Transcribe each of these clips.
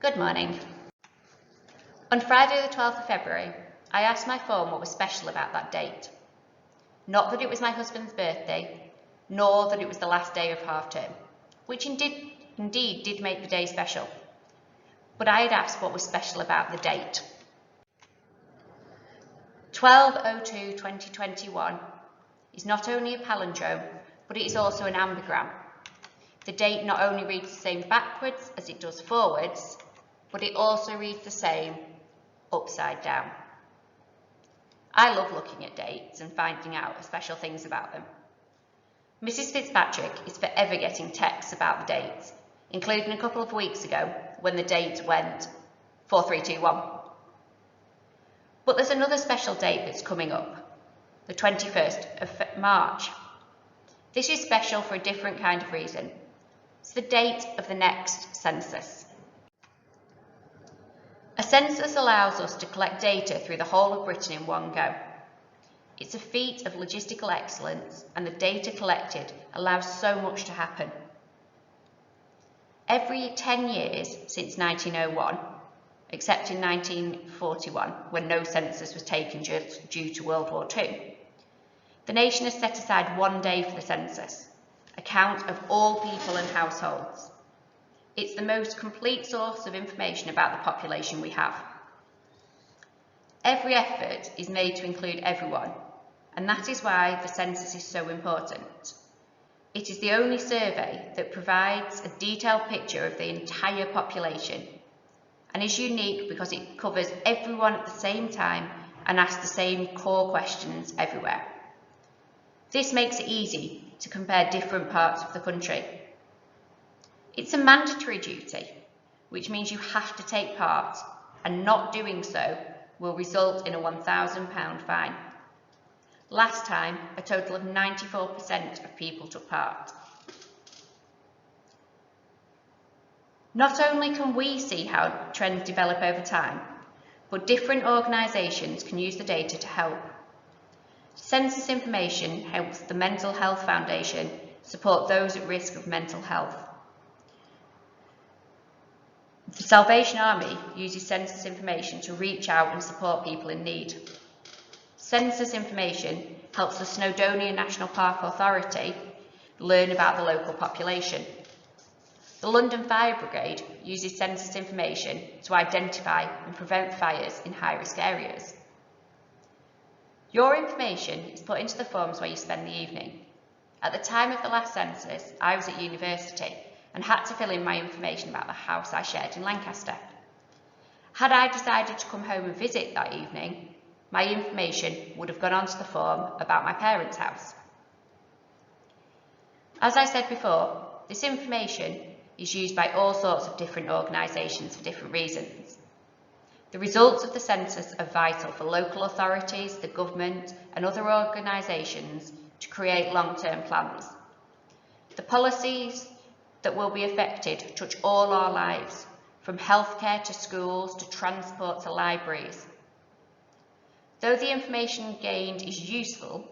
Good morning. On Friday the 12th of February, I asked my phone what was special about that date. Not that it was my husband's birthday, nor that it was the last day of half term, which indeed did make the day special. But I had asked what was special about the date. 12/02/2021 is not only a palindrome, but it is also an ambigram. The date not only reads the same backwards as it does forwards, but it also reads the same upside down. I love looking at dates and finding out special things about them. Mrs. Fitzpatrick is forever getting texts about the dates, including a couple of weeks ago when the date went 4321. But there's another special date that's coming up, the 21st of March. This is special for a different kind of reason. It's the date of the next census. A census allows us to collect data through the whole of Britain in one go. It's a feat of logistical excellence, and the data collected allows so much to happen. Every 10 years since 1901, except in 1941, when no census was taken due to World War II, the nation has set aside one day for the census, a count of all people and households. It's the most complete source of information about the population we have. Every effort is made to include everyone, and that is why the census is so important. It is the only survey that provides a detailed picture of the entire population, and is unique because it covers everyone at the same time and asks the same core questions everywhere. This makes it easy to compare different parts of the country. It's a mandatory duty, which means you have to take part, and not doing so will result in a £1,000 fine. Last time, a total of 94% of people took part. Not only can we see how trends develop over time, but different organisations can use the data to help. Census information helps the Mental Health Foundation support those at risk of mental health. The Salvation Army uses census information to reach out and support people in need. Census information helps the Snowdonia National Park Authority learn about the local population. The London Fire Brigade uses census information to identify and prevent fires in high-risk areas. Your information is put into the forms where you spend the evening. At the time of the last census, I was at university and had to fill in my information about the house I shared in Lancaster. Had I decided to come home and visit that evening, my information would have gone onto the form about my parents' house. As I said before, this information is used by all sorts of different organisations for different reasons. The results of the census are vital for local authorities, the government and other organisations to create long-term plans. The policies that will be affected touch all our lives, from healthcare to schools to transport to libraries. Though the information gained is useful,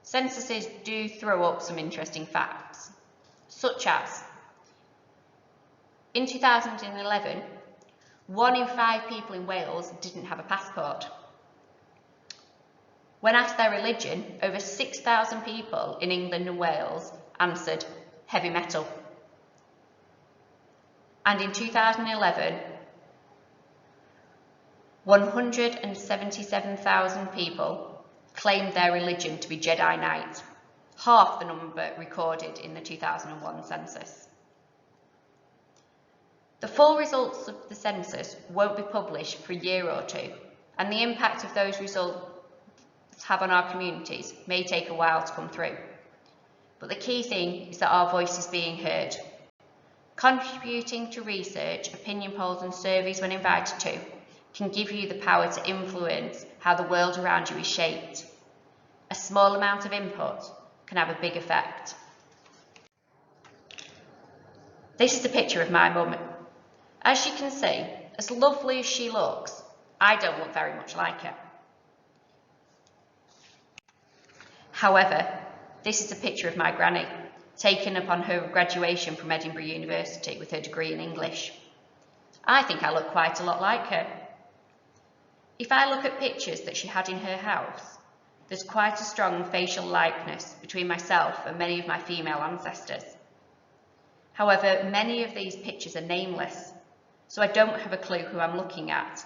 censuses do throw up some interesting facts, such as in 2011, 1 in 5 people in Wales didn't have a passport. When asked their religion, over 6,000 people in England and Wales answered heavy metal. And in 2011, 177,000 people claimed their religion to be Jedi Knight, half the number recorded in the 2001 census. The full results of the census won't be published for a year or two, and the impact of those results have on our communities may take a while to come through. But the key thing is that our voice is being heard. Contributing to research, opinion polls and surveys when invited to can give you the power to influence how the world around you is shaped. A small amount of input can have a big effect. This is a picture of my mum. As you can see, as lovely as she looks, I don't look very much like her. However, this is a picture of my granny, taken upon her graduation from Edinburgh University with her degree in English. I think I look quite a lot like her. If I look at pictures that she had in her house, there's quite a strong facial likeness between myself and many of my female ancestors. However, many of these pictures are nameless, so I don't have a clue who I'm looking at,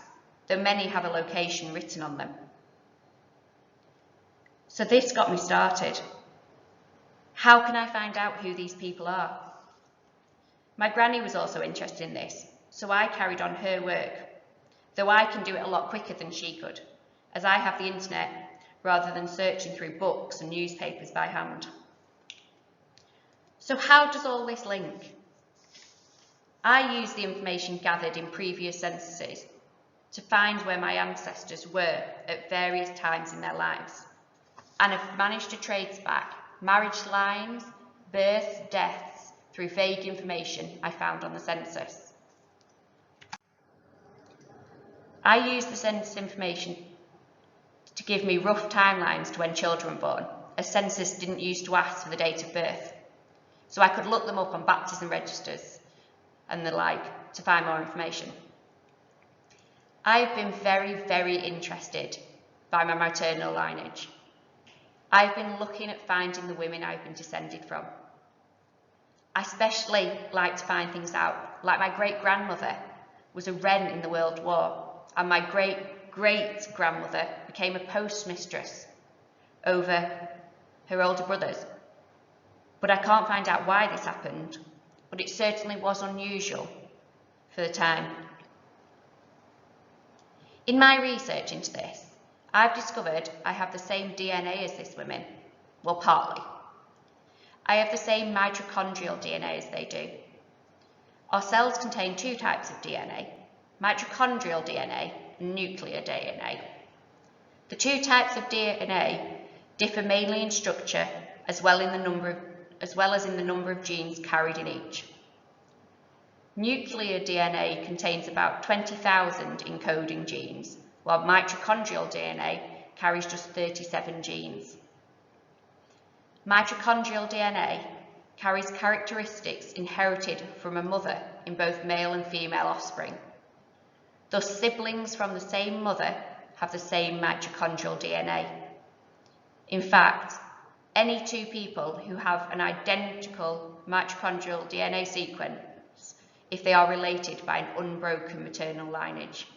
though many have a location written on them. So this got me started. How can I find out who these people are? My granny was also interested in this, so I carried on her work, though I can do it a lot quicker than she could, as I have the internet rather than searching through books and newspapers by hand. So how does all this link? I used the information gathered in previous censuses to find where my ancestors were at various times in their lives, and have managed to trace back marriage lines, births, deaths through vague information I found on the census. I used the census information to give me rough timelines to when children were born, as census didn't used to ask for the date of birth, so I could look them up on baptism registers and the like to find more information. I've been very, very interested by my maternal lineage. I've been looking at finding the women I've been descended from. I especially like to find things out, like my great-grandmother was a wren in the World War, and my great-great-grandmother became a postmistress over her older brothers. But I can't find out why this happened, but it certainly was unusual for the time. In my research into this, I've discovered I have the same DNA as these women. Well, partly. I have the same mitochondrial DNA as they do. Our cells contain two types of DNA, mitochondrial DNA and nuclear DNA. The two types of DNA differ mainly in structure as well as in the number of genes carried in each. Nuclear DNA contains about 20,000 encoding genes, while mitochondrial DNA carries just 37 genes. Mitochondrial DNA carries characteristics inherited from a mother in both male and female offspring. Thus, siblings from the same mother have the same mitochondrial DNA. In fact, any two people who have an identical mitochondrial DNA sequence if they are related by an unbroken maternal lineage.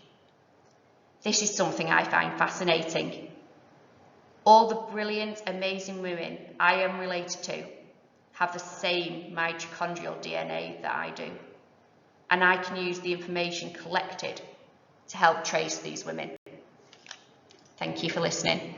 This is something I find fascinating. All the brilliant, amazing women I am related to have the same mitochondrial DNA that I do, and I can use the information collected to help trace these women. Thank you for listening.